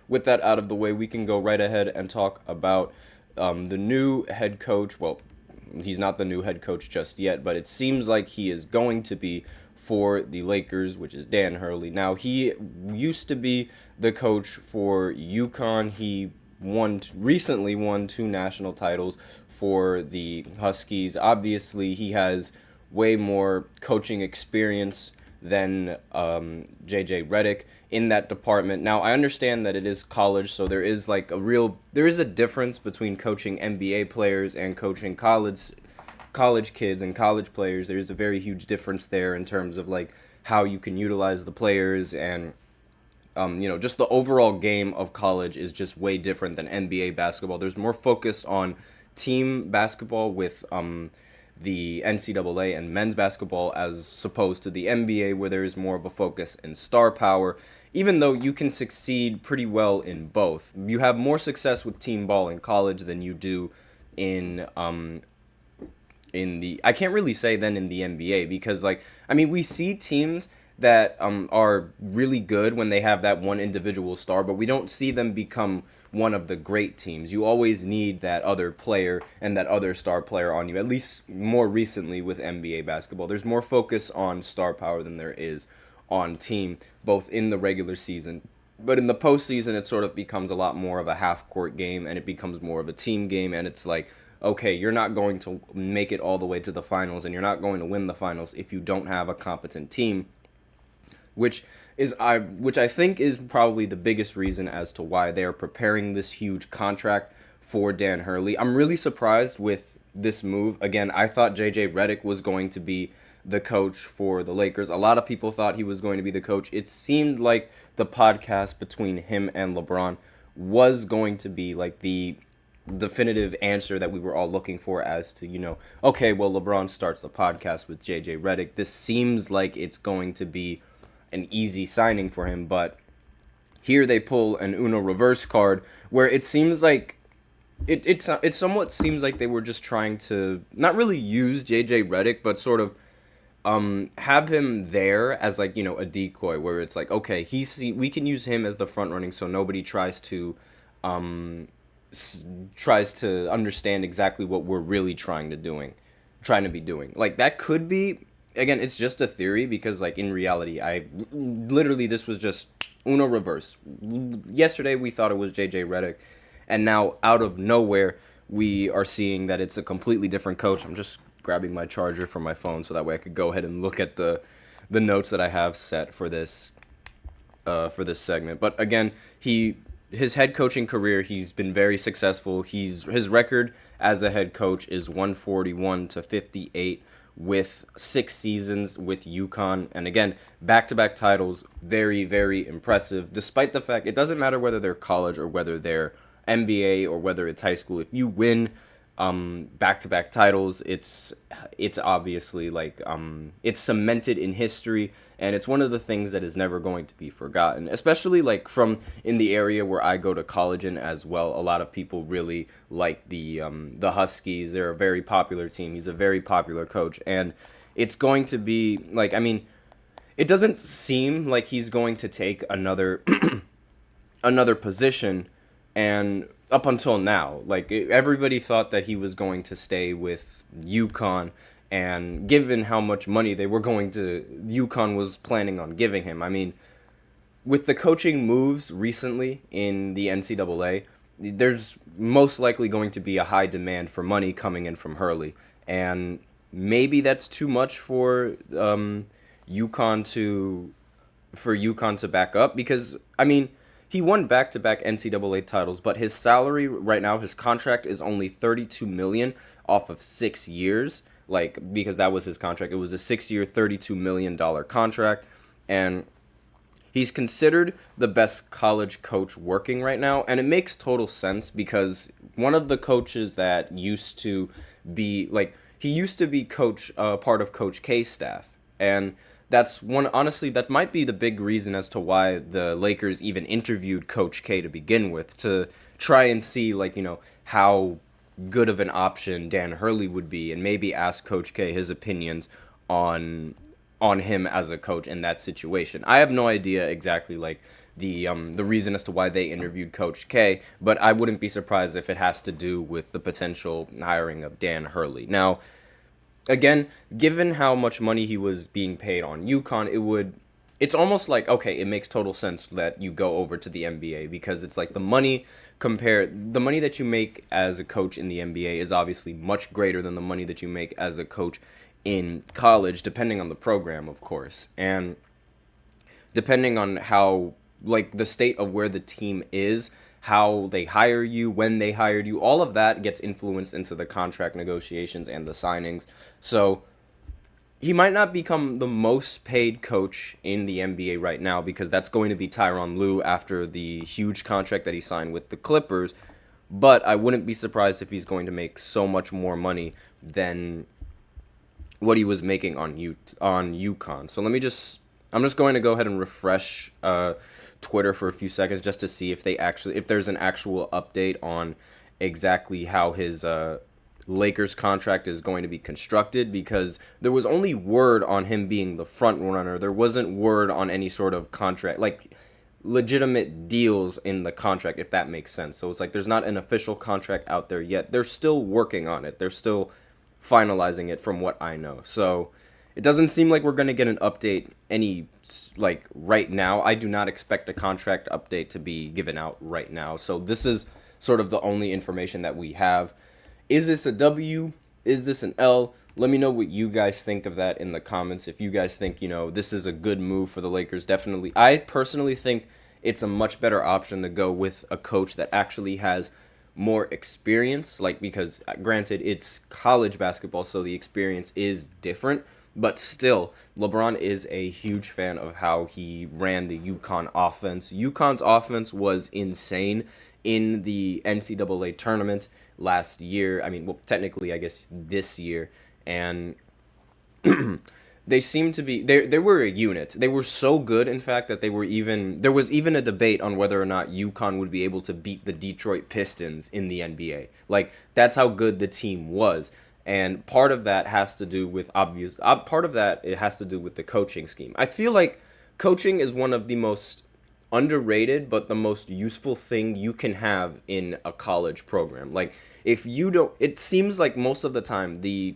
with that out of the way, we can go right ahead and talk about the new head coach. Well, he's not the new head coach just yet, but it seems like he is going to be for the Lakers, which is Dan Hurley. Now, he used to be the coach for UConn. He recently won two national titles for the Huskies. Obviously, he has way more coaching experience than JJ Redick in that department. Now, I understand that it is college, so there is a difference between coaching NBA players and coaching college kids and college players. There's a very huge difference there in terms of like how you can utilize the players and just the overall game of college is just way different than NBA basketball. There's more focus on team basketball with the NCAA and men's basketball as opposed to the NBA, where there is more of a focus in star power. Even though you can succeed pretty well in both, you have more success with team ball in college than you do in the I can't really say then in the NBA, because we see teams that are really good when they have that one individual star, but we don't see them become one of the great teams. You always need that other player and that other star player on you, at least more recently with NBA basketball. There's more focus on star power than there is on team, both in the regular season. But in the postseason, it sort of becomes a lot more of a half-court game, and it becomes more of a team game, and it's like, okay, you're not going to make it all the way to the finals, and you're not going to win the finals if you don't have a competent team, which I think is probably the biggest reason as to why they are preparing this huge contract for Dan Hurley. I'm really surprised with this move. Again, I thought JJ Redick was going to be the coach for the Lakers. A lot of people thought he was going to be the coach. It seemed like the podcast between him and LeBron was going to be like the definitive answer that we were all looking for as to, okay, well, LeBron starts the podcast with JJ Redick. This seems like it's going to be an easy signing for him, but here they pull an Uno reverse card where it seems like it somewhat seems like they were just trying to not really use JJ Redick, but sort of have him there as a decoy, where it's like, okay, we can use him as the front running, so nobody tries to understand exactly what we're really trying to be doing. Like, that could be, again, it's just a theory, because in reality, this was just Uno reverse. Yesterday we thought it was JJ Redick, and now out of nowhere we are seeing that it's a completely different coach. I'm just grabbing my charger from my phone so that way I could go ahead and look at the notes that I have set for this segment. But again, his head coaching career, he's been very successful. His record as a head coach is 141-58 with 6 seasons with UConn, and again, back-to-back titles. Very, very impressive, despite the fact it doesn't matter whether they're college or whether they're NBA or whether it's high school. If you win back-to-back titles, it's obviously it's cemented in history, and it's one of the things that is never going to be forgotten, especially from in the area where I go to college in as well. A lot of people really like the Huskies. They're a very popular team. He's a very popular coach, and it's going to be it doesn't seem like he's going to take another another position. And up until now, everybody thought that he was going to stay with UConn, and given how much money UConn was planning on giving him. With the coaching moves recently in the NCAA, there's most likely going to be a high demand for money coming in from Hurley, and maybe that's too much for UConn to back up, because he won back-to-back NCAA titles, but his salary right now, his contract is only $32 million off of 6 years. Because that was his contract. It was a 6-year, $32 million contract, and he's considered the best college coach working right now, and it makes total sense, because one of the coaches that used to be part of Coach K's staff, and honestly, that might be the big reason as to why the Lakers even interviewed Coach K to begin with, to try and see, how good of an option Dan Hurley would be, and maybe ask Coach K his opinions on him as a coach in that situation. I have no idea exactly, the reason as to why they interviewed Coach K, but I wouldn't be surprised if it has to do with the potential hiring of Dan Hurley. Now, again, given how much money he was being paid on UConn, it's almost like, okay, it makes total sense that you go over to the NBA, because it's like the money that you make as a coach in the NBA is obviously much greater than the money that you make as a coach in college, depending on the program, of course. And depending on how, like, the state of where the team is, how they hire you, when they hired you, all of that gets influenced into the contract negotiations and the signings. So he might not become the most paid coach in the NBA right now, because that's going to be Tyronn Lue after the huge contract that he signed with the Clippers. But I wouldn't be surprised if he's going to make so much more money than what he was making on UConn. So I'm just going to go ahead and refresh Twitter for a few seconds just to see if there's an actual update on exactly how his Lakers contract is going to be constructed, because there was only word on him being the front runner. There wasn't word on any sort of contract, like legitimate deals in the contract, if that makes sense. So it's like there's not an official contract out there yet. They're still working on it. They're still finalizing it from what I know. So it doesn't seem like we're going to get an update right now. I do not expect a contract update to be given out right now. So this is sort of the only information that we have. Is this a W? Is this an L? Let me know what you guys think of that in the comments. If you guys think, this is a good move for the Lakers, definitely. I personally think it's a much better option to go with a coach that actually has more experience, because granted, it's college basketball, so the experience is different. But still, LeBron is a huge fan of how he ran the UConn offense. UConn's offense was insane in the NCAA tournament last year. I mean, well, technically, I guess this year. And they seemed to be, they were a unit. They were so good, in fact, that there was even a debate on whether or not UConn would be able to beat the Detroit Pistons in the NBA. That's how good the team was. And part of that has to do with it has to do with the coaching scheme. I feel like coaching is one of the most underrated but the most useful thing you can have in a college program. It seems like most of the time the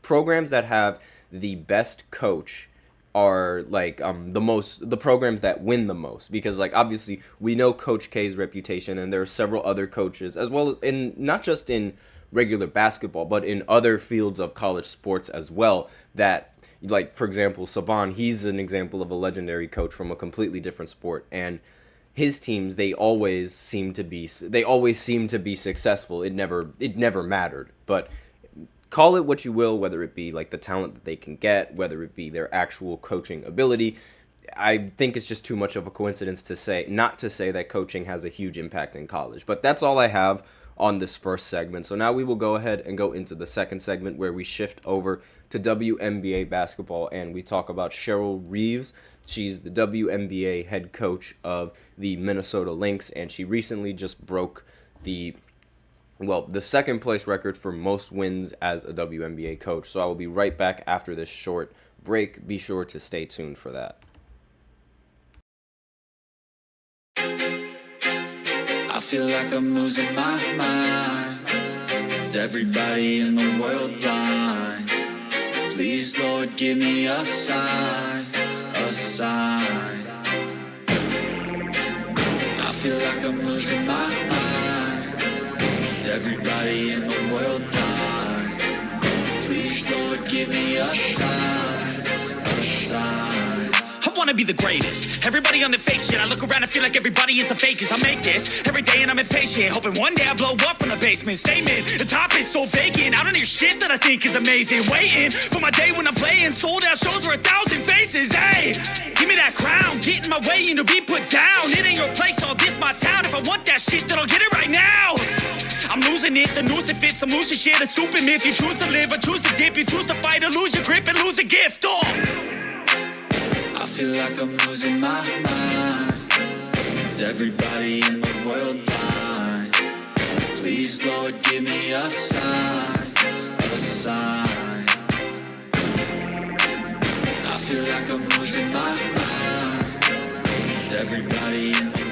programs that have the best coach are the programs that win the most, because obviously we know Coach K's reputation, and there are several other coaches, as well as not just in regular basketball, but in other fields of college sports as well, that, for example, Saban, he's an example of a legendary coach from a completely different sport, and his teams, they always seem to be successful. It never mattered. But call it what you will, whether it be the talent that they can get, whether it be their actual coaching ability. I think it's just too much of a coincidence not to say that coaching has a huge impact in college. But that's all I have on this first segment. So now we will go ahead and go into the second segment, where we shift over to WNBA basketball, and we talk about Cheryl Reeves. She's the WNBA head coach of the Minnesota Lynx, and she recently just broke the second place record for most wins as a WNBA coach. So I will be right back after this short break. Be sure to stay tuned for that. I feel like I'm losing my mind. Is everybody in the world blind? Please, Lord, give me a sign, a sign. I feel like I'm losing my mind. Is everybody in the world blind? Please, Lord, give me a sign, a sign. I wanna be the greatest. Everybody on the fake shit. I look around and feel like everybody is the fakest. I make this every day and I'm impatient, hoping one day I blow up from the basement. Statement, the top is so vacant. I don't hear shit that I think is amazing. Waiting for my day when I'm playing sold out shows for 1,000 faces. Hey, give me that crown, get in my way and to be put down. It ain't your place, all this my town. If I want that shit, then I'll get it right now. I'm losing it, the noose it fits. I'm losing shit, a stupid myth. You choose to live or choose to dip. You choose to fight or lose your grip and lose a gift. I feel like I'm losing my mind. Is everybody in the world blind? Please, Lord, give me a sign, a sign. I feel like I'm losing my mind. Is Is everybody in the